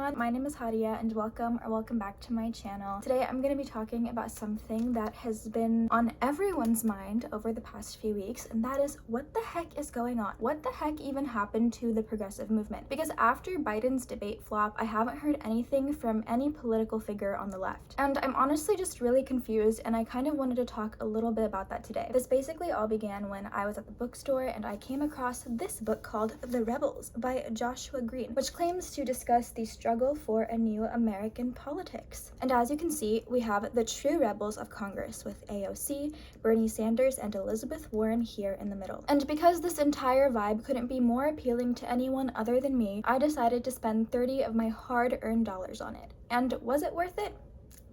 everyone, my name is Hadia and welcome back to my channel. Today I'm going to be talking about something that has been on everyone's mind over the past few weeks, and that is what the heck is going on? What the heck even happened to the progressive movement? Because after Biden's debate flop, I haven't heard anything from any political figure on the left. And I'm honestly just really confused, and I kind of wanted to talk a little bit about that today. This basically all began when I was at the bookstore and I came across this book called The Rebels by Joshua Green, which claims to discuss the struggle for a new American politics. And as you can see, we have the true rebels of Congress with AOC, Bernie Sanders, and Elizabeth Warren here in the middle. And because this entire vibe couldn't be more appealing to anyone other than me, I decided to spend 30 of my hard-earned dollars on it. And was it worth it?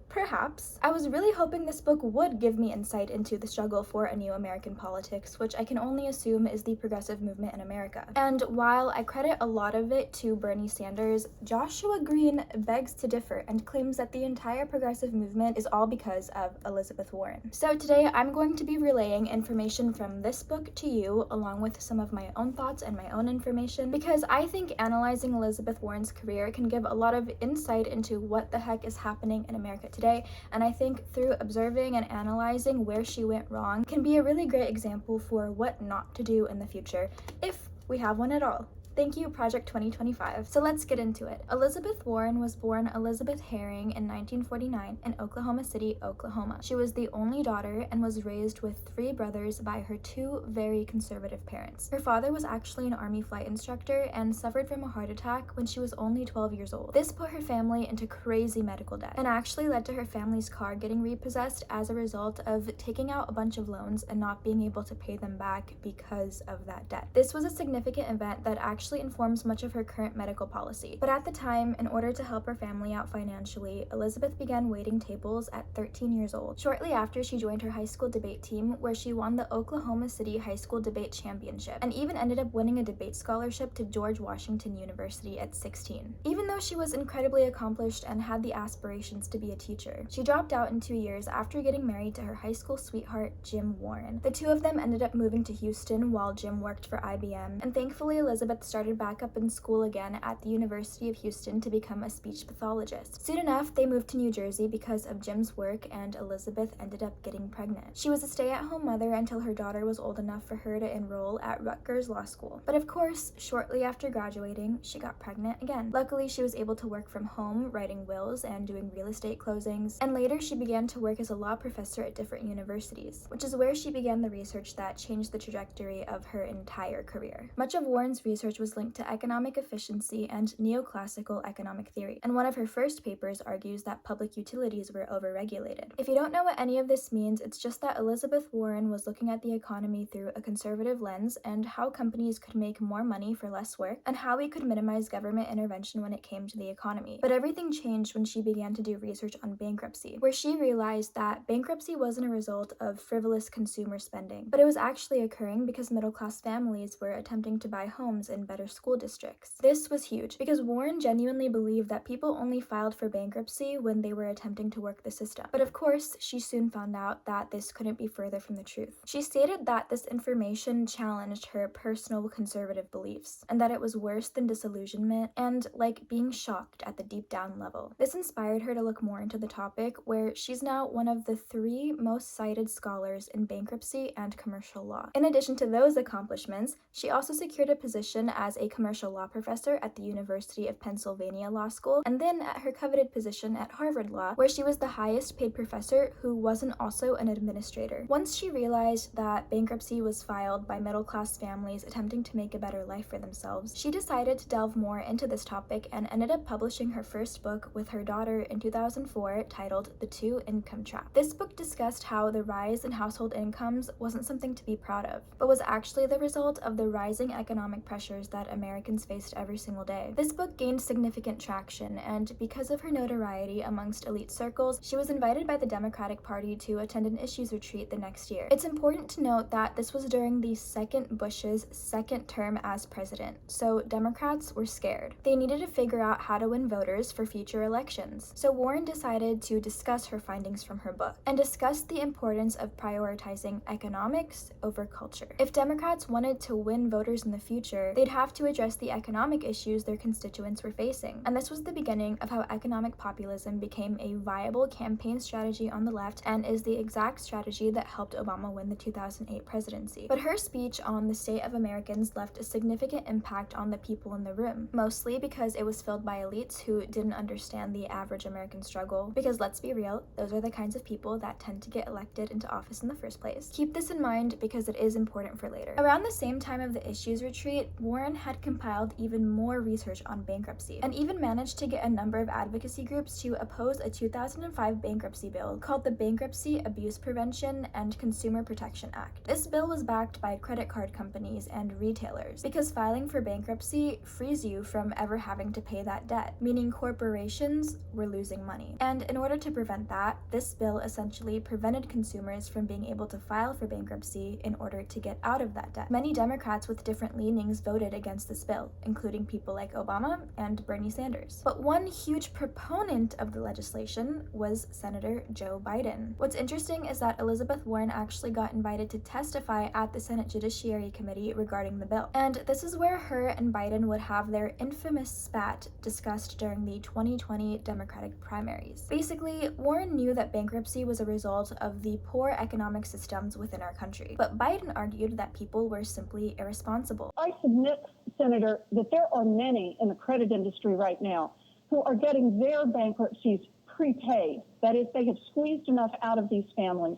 Perhaps. I was really hoping this book would give me insight into the struggle for a new American politics, which I can only assume is the progressive movement in America. And while I credit a lot of it to Bernie Sanders, Joshua Green begs to differ and claims that the entire progressive movement is all because of Elizabeth Warren. So today I'm going to be relaying information from this book to you, along with some of my own thoughts and my own information, because I think analyzing Elizabeth Warren's career can give a lot of insight into what the heck is happening in America today. And I think through observing and analyzing where she went wrong can be a really great example for what not to do in the future, if we have one at all. Thank you, Project 2025. So let's get into it. Elizabeth Warren was born Elizabeth Herring in 1949 in Oklahoma City, Oklahoma. She was the only daughter and was raised with 3 brothers by her 2 very conservative parents. Her father was actually an Army flight instructor and suffered from a heart attack when she was only 12 years old. This put her family into crazy medical debt and actually led to her family's car getting repossessed as a result of taking out a bunch of loans and not being able to pay them back because of that debt. This was a significant event that actually informs much of her current medical policy. But at the time, in order to help her family out financially, Elizabeth began waiting tables at 13 years old. Shortly after, she joined her high school debate team, where she won the Oklahoma City High School Debate Championship, and even ended up winning a debate scholarship to George Washington University at 16. Even though she was incredibly accomplished and had the aspirations to be a teacher, she dropped out in 2 years after getting married to her high school sweetheart, Jim Warren. The two of them ended up moving to Houston while Jim worked for IBM, and thankfully Elizabeth started back up in school again at the University of Houston to become a speech pathologist. Soon enough, they moved to New Jersey because of Jim's work, and Elizabeth ended up getting pregnant. She was a stay-at-home mother until her daughter was old enough for her to enroll at Rutgers Law School. But of course, shortly after graduating, she got pregnant again. Luckily, she was able to work from home, writing wills and doing real estate closings, and later she began to work as a law professor at different universities, which is where she began the research that changed the trajectory of her entire career. Much of Warren's research was linked to economic efficiency and neoclassical economic theory, and one of her first papers argues that public utilities were overregulated. If you don't know what any of this means, it's just that Elizabeth Warren was looking at the economy through a conservative lens and how companies could make more money for less work, and how we could minimize government intervention when it came to the economy. But everything changed when she began to do research on bankruptcy, where she realized that bankruptcy wasn't a result of frivolous consumer spending, but it was actually occurring because middle-class families were attempting to buy homes in better school districts. This was huge because Warren genuinely believed that people only filed for bankruptcy when they were attempting to work the system. But of course, she soon found out that this couldn't be further from the truth. She stated that this information challenged her personal conservative beliefs, and that it was worse than disillusionment and like being shocked at the deep down level. This inspired her to look more into the topic, where she's now one of the 3 most cited scholars in bankruptcy and commercial law. In addition to those accomplishments, she also secured a position as a commercial law professor at the University of Pennsylvania Law School, and then at her coveted position at Harvard Law, where she was the highest paid professor who wasn't also an administrator. Once she realized that bankruptcy was filed by middle-class families attempting to make a better life for themselves, she decided to delve more into this topic and ended up publishing her first book with her daughter in 2004, titled The 2-Income Trap. This book discussed how the rise in household incomes wasn't something to be proud of, but was actually the result of the rising economic pressures that Americans faced every single day. This book gained significant traction, and because of her notoriety amongst elite circles, she was invited by the Democratic Party to attend an issues retreat the next year. It's important to note that this was during the second Bush's second term as president, so Democrats were scared. They needed to figure out how to win voters for future elections. So Warren decided to discuss her findings from her book, and discussed the importance of prioritizing economics over culture. If Democrats wanted to win voters in the future, they'd have have to address the economic issues their constituents were facing. And this was the beginning of how economic populism became a viable campaign strategy on the left and is the exact strategy that helped Obama win the 2008 presidency. But her speech on the state of Americans left a significant impact on the people in the room, mostly because it was filled by elites who didn't understand the average American struggle. Because let's be real, those are the kinds of people that tend to get elected into office in the first place. Keep this in mind because it is important for later. Around the same time of the issues retreat, Warren had compiled even more research on bankruptcy and even managed to get a number of advocacy groups to oppose a 2005 bankruptcy bill called the Bankruptcy Abuse Prevention and Consumer Protection Act. This bill was backed by credit card companies and retailers because filing for bankruptcy frees you from ever having to pay that debt, meaning corporations were losing money. And in order to prevent that, this bill essentially prevented consumers from being able to file for bankruptcy in order to get out of that debt. Many Democrats with different leanings voted against this bill, including people like Obama and Bernie Sanders. But one huge proponent of the legislation was Senator Joe Biden. What's interesting is that Elizabeth Warren actually got invited to testify at the Senate Judiciary Committee regarding the bill. And this is where her and Biden would have their infamous spat discussed during the 2020 Democratic primaries. Basically, Warren knew that bankruptcy was a result of the poor economic systems within our country, but Biden argued that people were simply irresponsible. I submit, Senator, that there are many in the credit industry right now who are getting their bankruptcies prepaid. That is, they have squeezed enough out of these families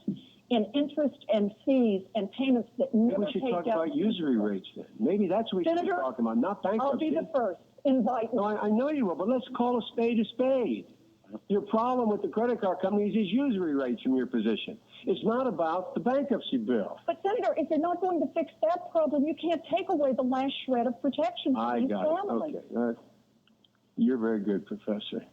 in interest and fees and payments that never we should paid talk down. about usury rates then. Maybe that's what we should be Senator, talking about, not bankruptcy. I'll be the first. Invite me. No, I know you will, but let's call a spade a spade. Your problem with the credit card companies is usury rates from your position. It's not about the bankruptcy bill. But, Senator, if you're not going to fix that problem, you can't take away the last shred of protection for I these got families. it. Okay. You're very good, Professor.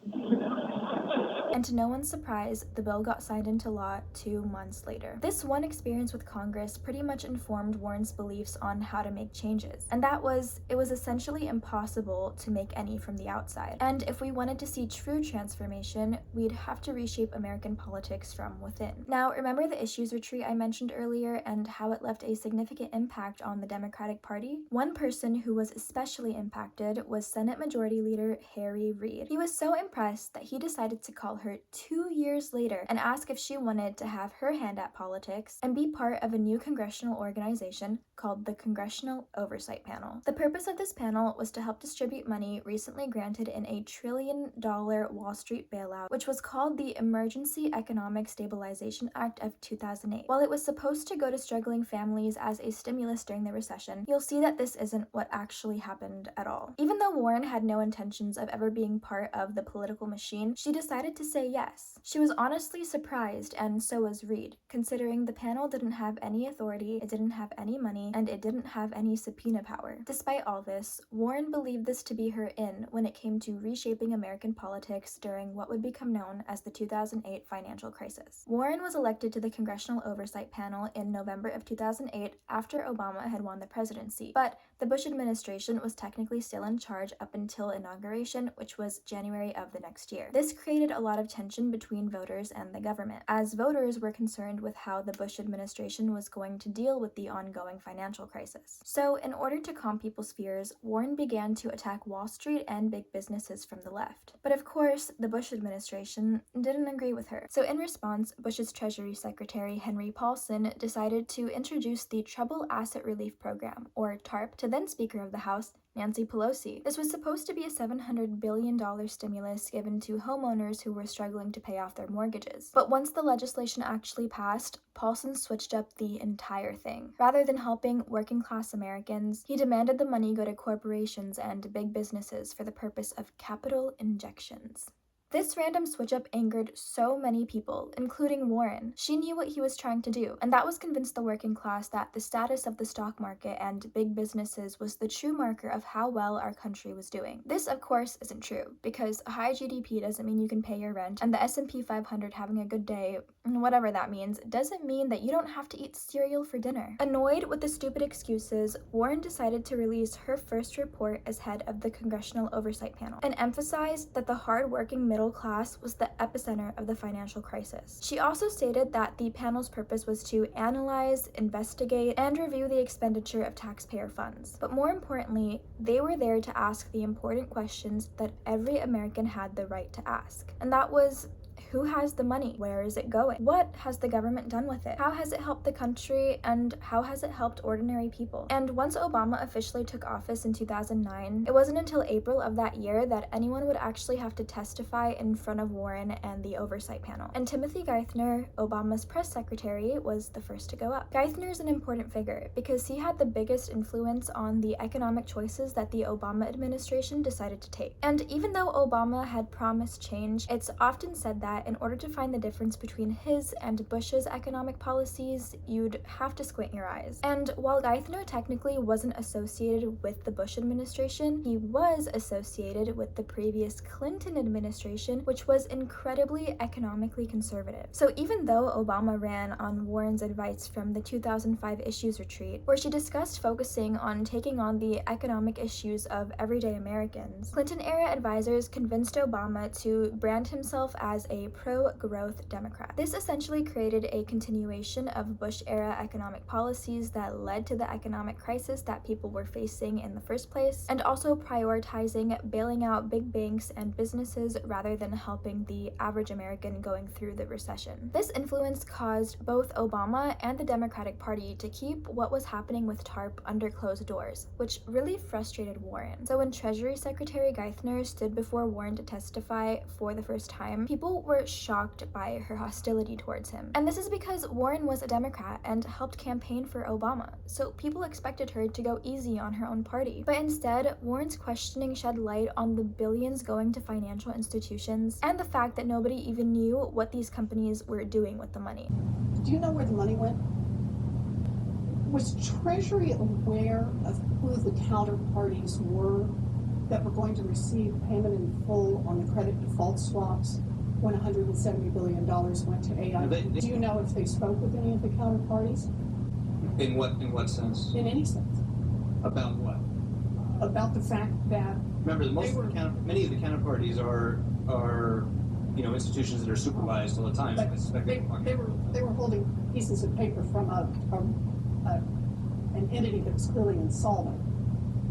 And to no one's surprise, the bill got signed into law 2 months later. This one experience with Congress pretty much informed Warren's beliefs on how to make changes. And that was, it was essentially impossible to make any from the outside. And if we wanted to see true transformation, we'd have to reshape American politics from within. Now, remember the issues retreat I mentioned earlier and how it left a significant impact on the Democratic Party? One person who was especially impacted was Senate Majority Leader Harry Reid. He was so impressed that he decided to call her 2 years later and ask if she wanted to have her hand at politics and be part of a new congressional organization called the Congressional Oversight Panel. The purpose of this panel was to help distribute money recently granted in a $1 trillion Wall Street bailout, which was called the Emergency Economic Stabilization Act of 2008. While it was supposed to go to struggling families as a stimulus during the recession, you'll see that this isn't what actually happened at all. Even though Warren had no intentions of ever being part of the political machine, she decided to say yes. She was honestly surprised, and so was Reid, considering the panel didn't have any authority, it didn't have any money, and it didn't have any subpoena power. Despite all this, Warren believed this to be her in when it came to reshaping American politics during what would become known as the 2008 financial crisis. Warren was elected to the Congressional Oversight Panel in November of 2008 after Obama had won the presidency, but the Bush administration was technically still in charge up until inauguration, which was January of the next year. This created a lot of tension between voters and the government, as voters were concerned with how the Bush administration was going to deal with the ongoing financial crisis. So, in order to calm people's fears, Warren began to attack Wall Street and big businesses from the left. But of course, the Bush administration didn't agree with her. So in response, Bush's Treasury Secretary Henry Paulson decided to introduce the Troubled Asset Relief Program, or TARP, to then Speaker of the House, Nancy Pelosi. This was supposed to be a $700 billion stimulus given to homeowners who were struggling to pay off their mortgages. But once the legislation actually passed, Paulson switched up the entire thing. Rather than helping working-class Americans, he demanded the money go to corporations and big businesses for the purpose of capital injections. This random switch-up angered so many people, including Warren. She knew what he was trying to do, and that was convince the working class that the status of the stock market and big businesses was the true marker of how well our country was doing. This, of course, isn't true, because a high GDP doesn't mean you can pay your rent, and the S&P 500 having a good day, whatever that means, doesn't mean that you don't have to eat cereal for dinner. Annoyed with the stupid excuses, Warren decided to release her first report as head of the Congressional Oversight Panel, and emphasized that the hard-working middle middle class was the epicenter of the financial crisis. She also stated that the panel's purpose was to analyze, investigate, and review the expenditure of taxpayer funds. But more importantly, they were there to ask the important questions that every American had the right to ask. And that was, who has the money? Where is it going? What has the government done with it? How has it helped the country? And how has it helped ordinary people? And once Obama officially took office in 2009, it wasn't until April of that year that anyone would actually have to testify in front of Warren and the oversight panel. And Timothy Geithner, Obama's press secretary, was the first to go up. Geithner is an important figure because he had the biggest influence on the economic choices that the Obama administration decided to take. And even though Obama had promised change, it's often said that in order to find the difference between his and Bush's economic policies, you'd have to squint your eyes. And while Geithner technically wasn't associated with the Bush administration, he was associated with the previous Clinton administration, which was incredibly economically conservative. So even though Obama ran on Warren's advice from the 2005 Issues Retreat, where she discussed focusing on taking on the economic issues of everyday Americans, Clinton-era advisors convinced Obama to brand himself as a pro-growth Democrat. This essentially created a continuation of Bush-era economic policies that led to the economic crisis that people were facing in the first place, and also prioritizing bailing out big banks and businesses rather than helping the average American going through the recession. This influence caused both Obama and the Democratic Party to keep what was happening with TARP under closed doors, which really frustrated Warren. So when Treasury Secretary Geithner stood before Warren to testify for the first time, people were shocked by her hostility towards him. And this is because Warren was a Democrat and helped campaign for Obama, so people expected her to go easy on her own party. But instead, Warren's questioning shed light on the billions going to financial institutions and the fact that nobody even knew what these companies were doing with the money. Do you know where the money went? Was Treasury aware of who the counterparties were that were going to receive payment in full on the credit default swaps when $170 billion went to AI? Do you know if they spoke with any of the counterparties? In what sense? In any sense. About what? About the fact that Remember, many of the counterparties are institutions that are supervised all the time. but they were holding pieces of paper from an entity that was clearly insolvent.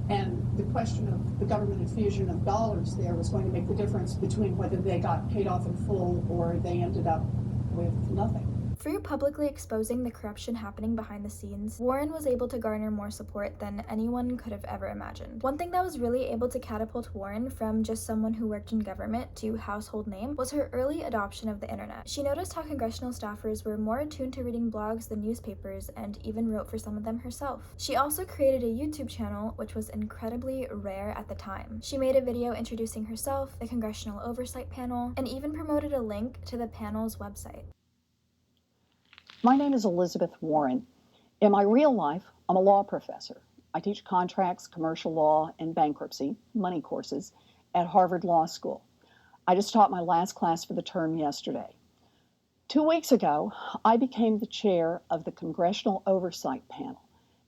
And the question of the government infusion of dollars there was going to make the difference between whether they got paid off in full or they ended up with nothing. Through publicly exposing the corruption happening behind the scenes, Warren was able to garner more support than anyone could have ever imagined. One thing that was really able to catapult Warren from just someone who worked in government to household name was her early adoption of the internet. She noticed how congressional staffers were more attuned to reading blogs than newspapers and even wrote for some of them herself. She also created a YouTube channel, which was incredibly rare at the time. She made a video introducing herself, the Congressional Oversight Panel, and even promoted a link to the panel's website. My name is Elizabeth Warren. In my real life, I'm a law professor. I teach contracts, commercial law, and bankruptcy, money courses, at Harvard Law School. I just taught my last class for the term yesterday. 2 weeks ago, I became the chair of the Congressional Oversight Panel,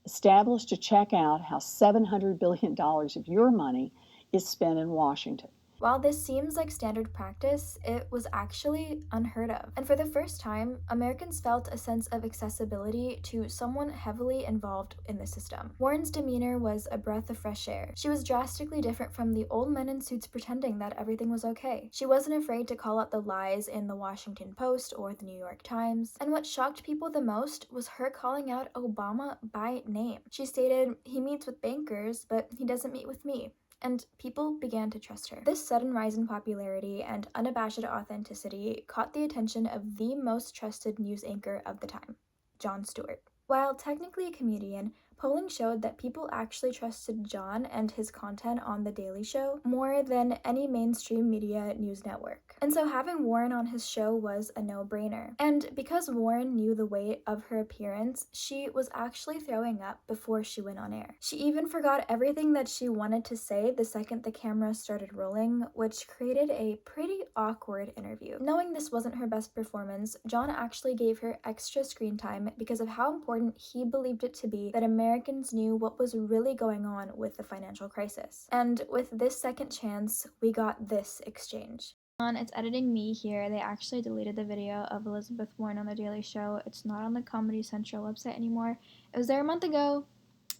established to check out how $700 billion of your money is spent in Washington. While this seems like standard practice, it was actually unheard of. And for the first time, Americans felt a sense of accessibility to someone heavily involved in the system. Warren's demeanor was a breath of fresh air. She was drastically different from the old men in suits pretending that everything was okay. She wasn't afraid to call out the lies in the Washington Post or the New York Times. And what shocked people the most was her calling out Obama by name. She stated, "He meets with bankers, but he doesn't meet with me." And people began to trust her. This sudden rise in popularity and unabashed authenticity caught the attention of the most trusted news anchor of the time, Jon Stewart. While technically a comedian, polling showed that people actually trusted Jon and his content on The Daily Show more than any mainstream media news network. And so having Warren on his show was a no-brainer. And because Warren knew the weight of her appearance, she was actually throwing up before she went on air. She even forgot everything that she wanted to say the second the camera started rolling, which created a pretty awkward interview. Knowing this wasn't her best performance, Jon actually gave her extra screen time because of how important he believed it to be that Americans knew what was really going on with the financial crisis. And with this second chance, we got this exchange. It's editing me here. They actually deleted the video of Elizabeth Warren on The Daily Show. It's not on the Comedy Central website anymore. It was there a month ago,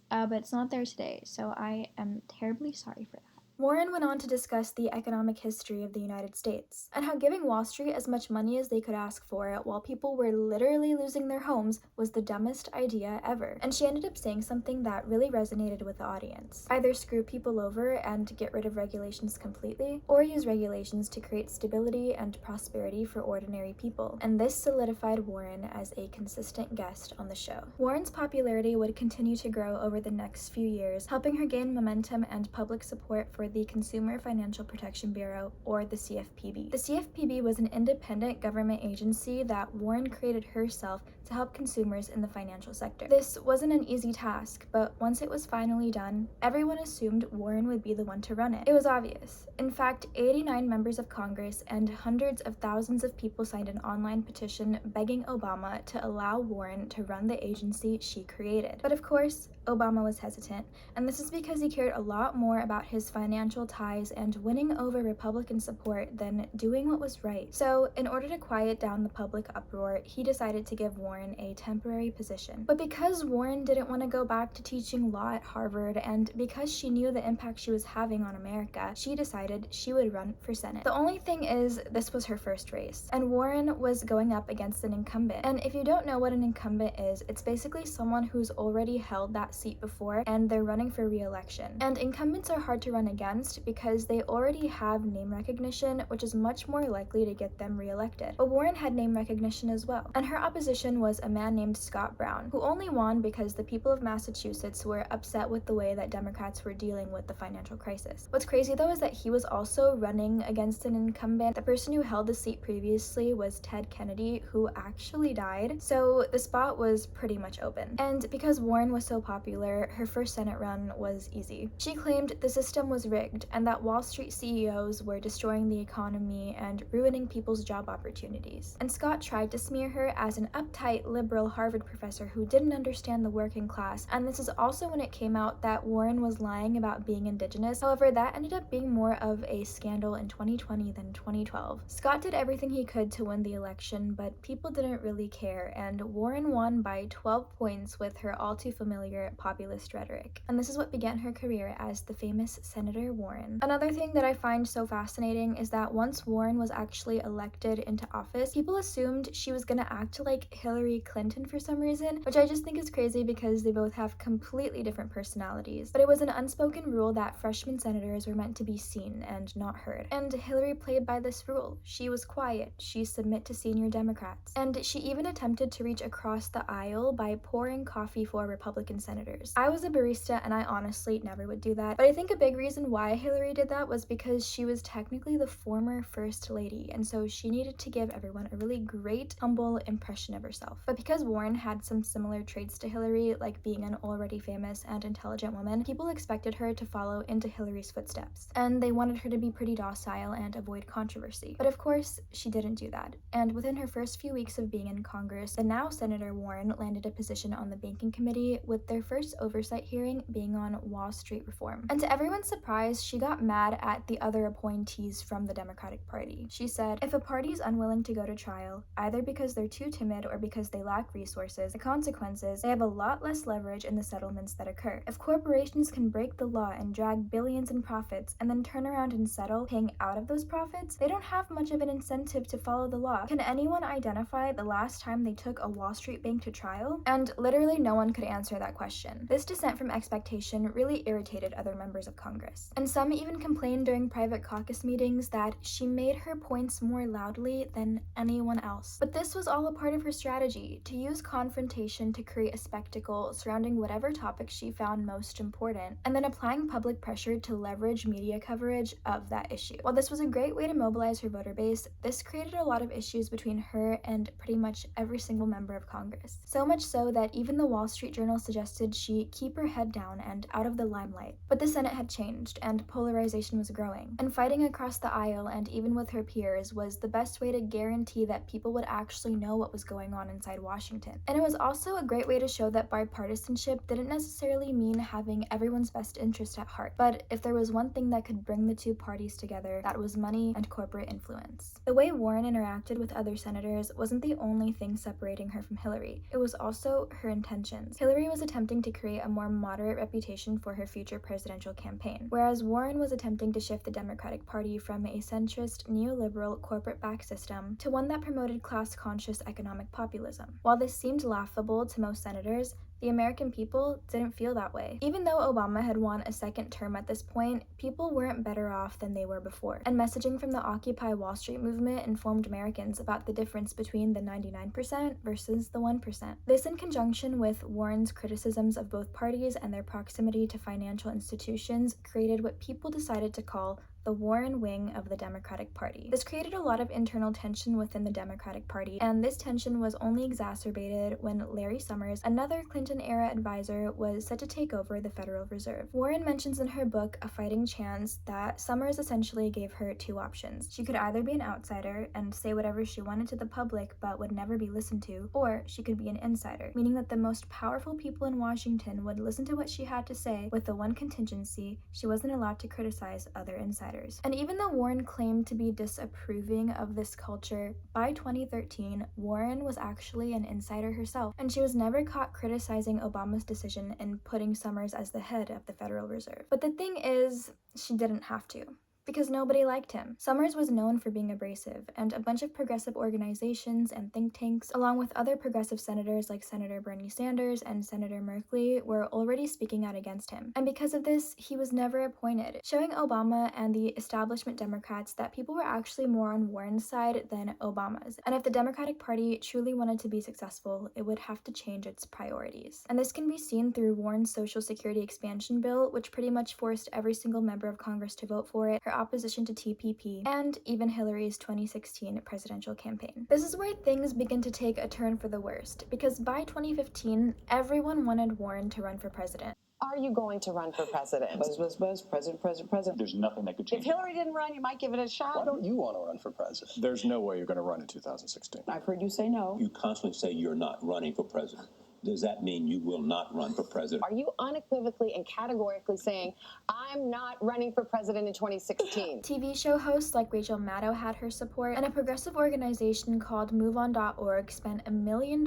but it's not there today, so I am terribly sorry for that. Warren went on to discuss the economic history of the United States, and how giving Wall Street as much money as they could ask for while people were literally losing their homes was the dumbest idea ever. And she ended up saying something that really resonated with the audience. Either screw people over and get rid of regulations completely, or use regulations to create stability and prosperity for ordinary people. And this solidified Warren as a consistent guest on the show. Warren's popularity would continue to grow over the next few years, helping her gain momentum and public support for the Consumer Financial Protection Bureau, or the CFPB. The CFPB was an independent government agency that Warren created herself to help consumers in the financial sector. This wasn't an easy task, but once it was finally done, everyone assumed Warren would be the one to run it. It was obvious. In fact, 89 members of Congress and hundreds of thousands of people signed an online petition begging Obama to allow Warren to run the agency she created. But of course, Obama was hesitant, and this is because he cared a lot more about his financial ties and winning over Republican support than doing what was right. So, in order to quiet down the public uproar, he decided to give Warren a temporary position. But because Warren didn't want to go back to teaching law at Harvard, and because she knew the impact she was having on America, she decided she would run for Senate. The only thing is, this was her first race, and Warren was going up against an incumbent. And if you don't know what an incumbent is, it's basically someone who's already held that seat before and they're running for re-election. And incumbents are hard to run against because they already have name recognition, which is much more likely to get them re-elected. But Warren had name recognition as well. And her opposition was a man named Scott Brown, who only won because the people of Massachusetts were upset with the way that Democrats were dealing with the financial crisis. What's crazy though is that he was also running against an incumbent. The person who held the seat previously was Ted Kennedy, who actually died. So the spot was pretty much open. And because Warren was so popular, her first Senate run was easy. She claimed the system was rigged and that Wall Street CEOs were destroying the economy and ruining people's job opportunities. And Scott tried to smear her as an uptight liberal Harvard professor who didn't understand the working class, and this is also when it came out that Warren was lying about being indigenous. However, that ended up being more of a scandal in 2020 than 2012. Scott did everything he could to win the election, but people didn't really care, and Warren won by 12 points with her all too familiar populist rhetoric. And this is what began her career as the famous Senator Warren. Another thing that I find so fascinating is that once Warren was actually elected into office, people assumed she was gonna act like Hillary Clinton for some reason, which I just think is crazy because they both have completely different personalities. But it was an unspoken rule that freshman senators were meant to be seen and not heard. And Hillary played by this rule. She was quiet, she submit to senior Democrats, and she even attempted to reach across the aisle by pouring coffee for Republican senators. I was a barista and I honestly never would do that, but I think a big reason why Hillary did that was because she was technically the former first lady, and so she needed to give everyone a really great, humble impression of herself. But because Warren had some similar traits to Hillary, like being an already famous and intelligent woman, people expected her to follow into Hillary's footsteps, and they wanted her to be pretty docile and avoid controversy. But of course, she didn't do that, and within her first few weeks of being in Congress, the now Senator Warren landed a position on the Banking Committee, with their first oversight hearing being on Wall Street reform. And to everyone's surprise, she got mad at the other appointees from the Democratic Party. She said, if a party is unwilling to go to trial, either because they're too timid or because they lack resources, the consequences, they have a lot less leverage in the settlements that occur. If corporations can break the law and drag billions in profits and then turn around and settle paying out of those profits, they don't have much of an incentive to follow the law. Can anyone identify the last time they took a Wall Street bank to trial? And literally no one could answer that question. This dissent from expectation really irritated other members of Congress. And some even complained during private caucus meetings that she made her points more loudly than anyone else. But this was all a part of her strategy, to use confrontation to create a spectacle surrounding whatever topic she found most important, and then applying public pressure to leverage media coverage of that issue. While this was a great way to mobilize her voter base, this created a lot of issues between her and pretty much every single member of Congress. So much so that even the Wall Street Journal suggested she keep her head down and out of the limelight. But the Senate had changed. changed and polarization was growing. And fighting across the aisle and even with her peers was the best way to guarantee that people would actually know what was going on inside Washington. And it was also a great way to show that bipartisanship didn't necessarily mean having everyone's best interest at heart. But if there was one thing that could bring the two parties together, that was money and corporate influence. The way Warren interacted with other senators wasn't the only thing separating her from Hillary. It was also her intentions. Hillary was attempting to create a more moderate reputation for her future presidential campaign, whereas Warren was attempting to shift the Democratic Party from a centrist, neoliberal, corporate-backed system to one that promoted class-conscious economic populism. While this seemed laughable to most senators, the American people didn't feel that way. Even though Obama had won a second term at this point, people weren't better off than they were before. And messaging from the Occupy Wall Street movement informed Americans about the difference between the 99% versus the 1%. This, in conjunction with Warren's criticisms of both parties and their proximity to financial institutions, created what people decided to call the Warren wing of the Democratic Party. This created a lot of internal tension within the Democratic Party, and this tension was only exacerbated when Larry Summers, another Clinton-era advisor, was set to take over the Federal Reserve. Warren mentions in her book, A Fighting Chance, that Summers essentially gave her two options. She could either be an outsider and say whatever she wanted to the public but would never be listened to, or she could be an insider, meaning that the most powerful people in Washington would listen to what she had to say, with the one contingency: she wasn't allowed to criticize other insiders. And even though Warren claimed to be disapproving of this culture, by 2013, Warren was actually an insider herself, and she was never caught criticizing Obama's decision in putting Summers as the head of the Federal Reserve. But the thing is, she didn't have to, because nobody liked him. Summers was known for being abrasive, and a bunch of progressive organizations and think tanks, along with other progressive senators like Senator Bernie Sanders and Senator Merkley, were already speaking out against him. And because of this, he was never appointed, showing Obama and the establishment Democrats that people were actually more on Warren's side than Obama's. And if the Democratic Party truly wanted to be successful, it would have to change its priorities. And this can be seen through Warren's Social Security expansion bill, which pretty much forced every single member of Congress to vote for it, her opposition to TPP, and even Hillary's 2016 presidential campaign. This is where things begin to take a turn for the worst, because by 2015, everyone wanted Warren to run for president. Are you going to run for president? President. There's nothing that could change. If Hillary didn't run, you might give it a shot. Why don't you want to run for president? There's no way you're going to run in 2016. I've heard you say no. You constantly say you're not running for president. Does that mean you will not run for president? Are you unequivocally and categorically saying, I'm not running for president in 2016? TV show hosts like Rachel Maddow had her support, and a progressive organization called MoveOn.org spent $1 million,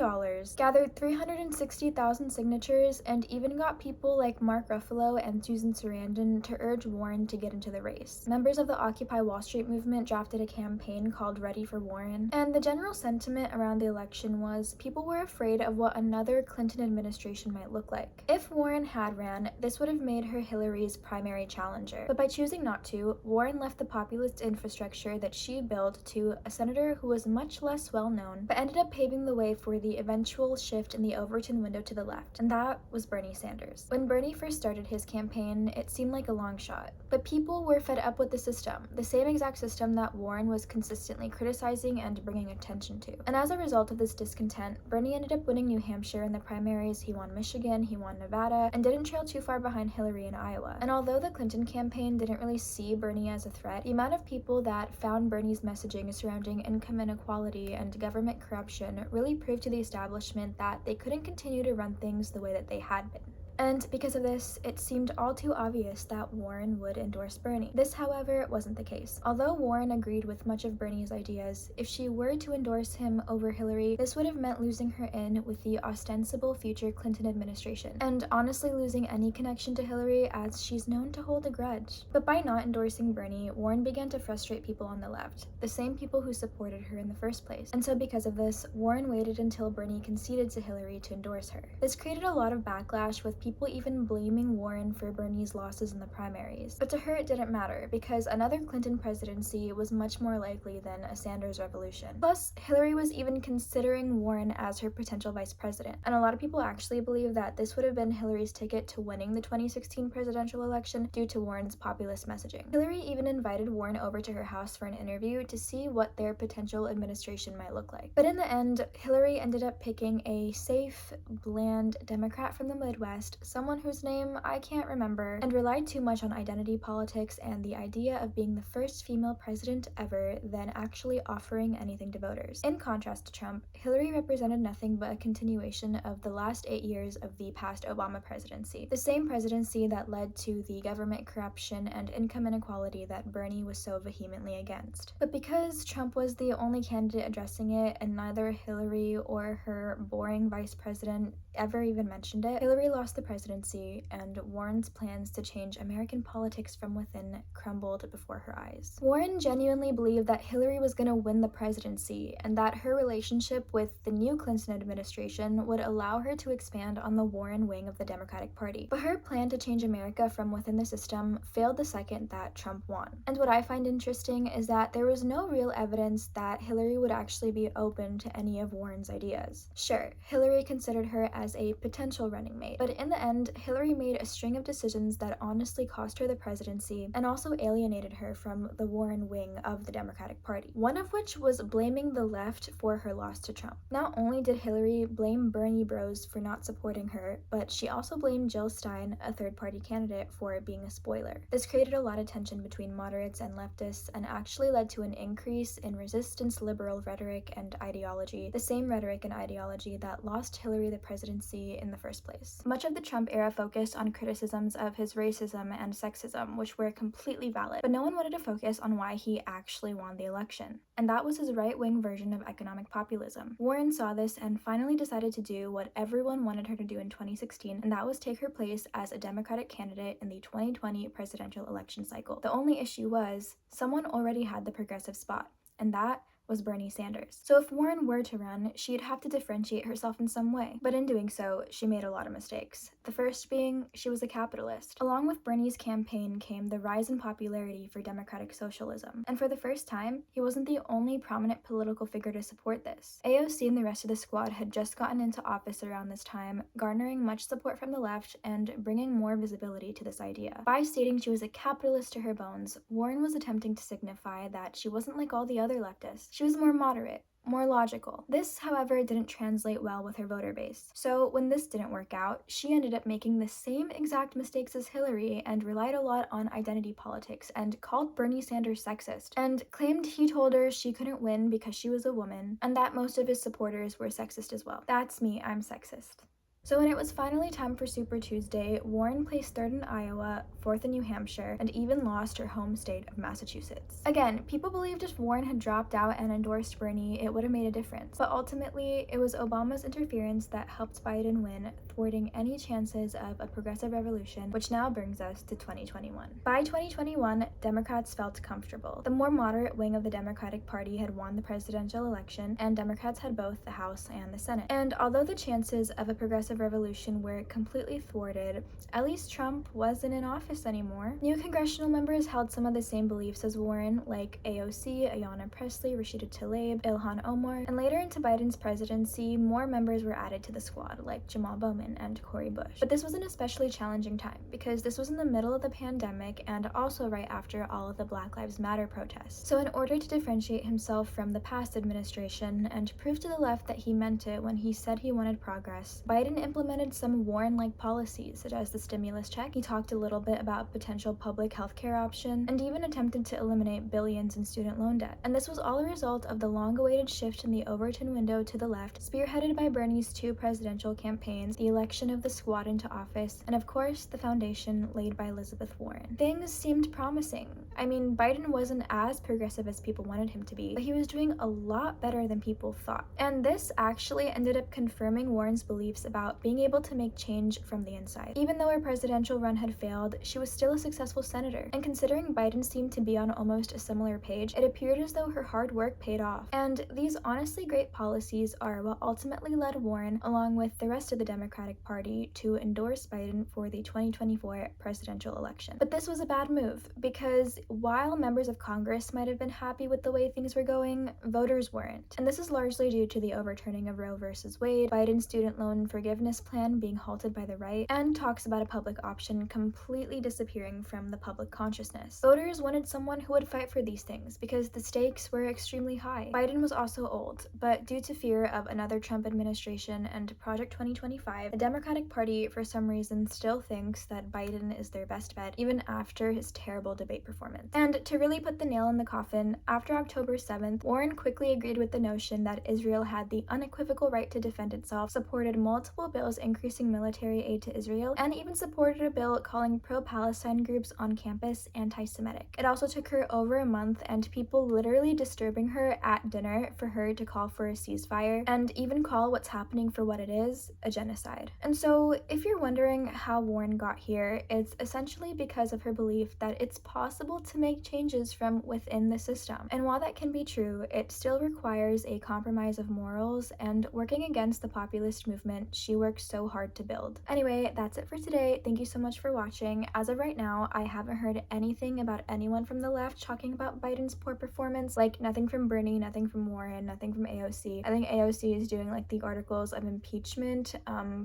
gathered 360,000 signatures, and even got people like Mark Ruffalo and Susan Sarandon to urge Warren to get into the race. Members of the Occupy Wall Street movement drafted a campaign called Ready for Warren, and the general sentiment around the election was people were afraid of what another Clinton administration might look like. If Warren had ran, this would have made her Hillary's primary challenger. But by choosing not to, Warren left the populist infrastructure that she built to a senator who was much less well known, but ended up paving the way for the eventual shift in the Overton window to the left, and that was Bernie Sanders. When Bernie first started his campaign, it seemed like a long shot, but people were fed up with the system, the same exact system that Warren was consistently criticizing and bringing attention to. And as a result of this discontent, Bernie ended up winning New Hampshire in the primaries, he won Michigan, he won Nevada, and didn't trail too far behind Hillary in Iowa. And although the Clinton campaign didn't really see Bernie as a threat, the amount of people that found Bernie's messaging surrounding income inequality and government corruption really proved to the establishment that they couldn't continue to run things the way that they had been. And because of this, it seemed all too obvious that Warren would endorse Bernie. This, however, wasn't the case. Although Warren agreed with much of Bernie's ideas, if she were to endorse him over Hillary, this would have meant losing her in with the ostensible future Clinton administration, and honestly losing any connection to Hillary, as she's known to hold a grudge. But by not endorsing Bernie, Warren began to frustrate people on the left, the same people who supported her in the first place. And so because of this, Warren waited until Bernie conceded to Hillary to endorse her. This created a lot of backlash, with people even blaming Warren for Bernie's losses in the primaries. But to her it didn't matter, because another Clinton presidency was much more likely than a Sanders revolution. Plus, Hillary was even considering Warren as her potential vice president, and a lot of people actually believe that this would have been Hillary's ticket to winning the 2016 presidential election due to Warren's populist messaging. Hillary even invited Warren over to her house for an interview to see what their potential administration might look like. But in the end, Hillary ended up picking a safe, bland Democrat from the Midwest populist, someone whose name I can't remember, and relied too much on identity politics and the idea of being the first female president ever than actually offering anything to voters. In contrast to Trump, Hillary represented nothing but a continuation of the last 8 years of the past Obama presidency, the same presidency that led to the government corruption and income inequality that Bernie was so vehemently against. But because Trump was the only candidate addressing it and neither Hillary or her boring vice president ever even mentioned it, Hillary lost the presidency, and Warren's plans to change American politics from within crumbled before her eyes. Warren genuinely believed that Hillary was going to win the presidency, and that her relationship with the new Clinton administration would allow her to expand on the Warren wing of the Democratic Party. But her plan to change America from within the system failed the second that Trump won. And what I find interesting is that there was no real evidence that Hillary would actually be open to any of Warren's ideas. Sure, Hillary considered her as a potential running mate, but in the end, Hillary made a string of decisions that honestly cost her the presidency and also alienated her from the Warren wing of the Democratic Party, one of which was blaming the left for her loss to Trump. Not only did Hillary blame Bernie Bros for not supporting her, but she also blamed Jill Stein, a third-party candidate, for being a spoiler. This created a lot of tension between moderates and leftists and actually led to an increase in resistance liberal rhetoric and ideology, the same rhetoric and ideology that lost Hillary the presidency in the first place. Much of the Trump era focused on criticisms of his racism and sexism, which were completely valid, but no one wanted to focus on why he actually won the election. And that was his right-wing version of economic populism. Warren saw this and finally decided to do what everyone wanted her to do in 2016, and that was take her place as a Democratic candidate in the 2020 presidential election cycle. The only issue was, someone already had the progressive spot, and that was Bernie Sanders. So if Warren were to run, she'd have to differentiate herself in some way. But in doing so, she made a lot of mistakes. The first being, she was a capitalist. Along with Bernie's campaign came the rise in popularity for democratic socialism. And for the first time, he wasn't the only prominent political figure to support this. AOC and the rest of the squad had just gotten into office around this time, garnering much support from the left and bringing more visibility to this idea. By stating she was a capitalist to her bones, Warren was attempting to signify that she wasn't like all the other leftists. She was more moderate, more logical. This, however, didn't translate well with her voter base. So when this didn't work out, she ended up making the same exact mistakes as Hillary and relied a lot on identity politics and called Bernie Sanders sexist and claimed he told her she couldn't win because she was a woman and that most of his supporters were sexist as well. That's me, I'm sexist. So when it was finally time for Super Tuesday, Warren placed third in Iowa, fourth in New Hampshire, and even lost her home state of Massachusetts. Again, people believed if Warren had dropped out and endorsed Bernie, it would have made a difference. But ultimately, it was Obama's interference that helped Biden win, thwarting any chances of a progressive revolution, which now brings us to 2021. By 2021, Democrats felt comfortable. The more moderate wing of the Democratic Party had won the presidential election, and Democrats had both the House and the Senate. And although the chances of a progressive revolution were completely thwarted, at least Trump wasn't in office anymore. New congressional members held some of the same beliefs as Warren, like AOC, Ayanna Pressley, Rashida Tlaib, Ilhan Omar, and later into Biden's presidency, more members were added to the squad, like Jamal Bowman and Cori Bush. But this was an especially challenging time, because this was in the middle of the pandemic and also right after all of the Black Lives Matter protests. So in order to differentiate himself from the past administration and prove to the left that he meant it when he said he wanted progress, Biden implemented some Warren-like policies, such as the stimulus check. He talked a little bit about potential public health care option, and even attempted to eliminate billions in student loan debt. And this was all a result of the long-awaited shift in the Overton window to the left, spearheaded by Bernie's two presidential campaigns, the election of the squad into office, and of course, the foundation laid by Elizabeth Warren. Things seemed promising. I mean, Biden wasn't as progressive as people wanted him to be, but he was doing a lot better than people thought. And this actually ended up confirming Warren's beliefs about being able to make change from the inside. Even though her presidential run had failed, she was still a successful senator. And considering Biden seemed to be on almost a similar page, it appeared as though her hard work paid off. And these honestly great policies are what ultimately led Warren, along with the rest of the Democratic Party, to endorse Biden for the 2024 presidential election. But this was a bad move, because while members of Congress might have been happy with the way things were going, voters weren't. And this is largely due to the overturning of Roe v. Wade, Biden's student loan forgiveness forgiveness plan being halted by the right, and talks about a public option completely disappearing from the public consciousness. Voters wanted someone who would fight for these things because the stakes were extremely high. Biden was also old, but due to fear of another Trump administration and Project 2025, the Democratic Party for some reason still thinks that Biden is their best bet even after his terrible debate performance. And to really put the nail in the coffin, after October 7th, Warren quickly agreed with the notion that Israel had the unequivocal right to defend itself, supported multiple bills increasing military aid to Israel, and even supported a bill calling pro-Palestine groups on campus anti-Semitic. It also took her over a month and people literally disturbing her at dinner for her to call for a ceasefire and even call what's happening for what it is, a genocide. And so if you're wondering how Warren got here, it's essentially because of her belief that it's possible to make changes from within the system. And while that can be true, it still requires a compromise of morals and working against the populist movement she worked so hard to build. Anyway, that's it for today. Thank you so much for watching. As of right now, I haven't heard anything about anyone from the left talking about Biden's poor performance, like nothing from Bernie, nothing from Warren, nothing from AOC. I think AOC is doing like the articles of impeachment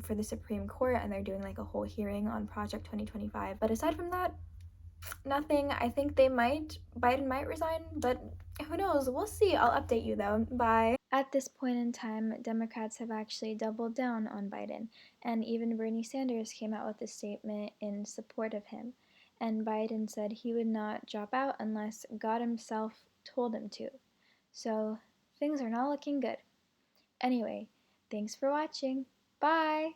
for the Supreme Court, and they're doing like a whole hearing on Project 2025. But aside from that, nothing. I think Biden might resign, but who knows? We'll see. I'll update you though. Bye. At this point in time, Democrats have actually doubled down on Biden, and even Bernie Sanders came out with a statement in support of him. And Biden said he would not drop out unless God himself told him to. So things are not looking good. Anyway, thanks for watching. Bye!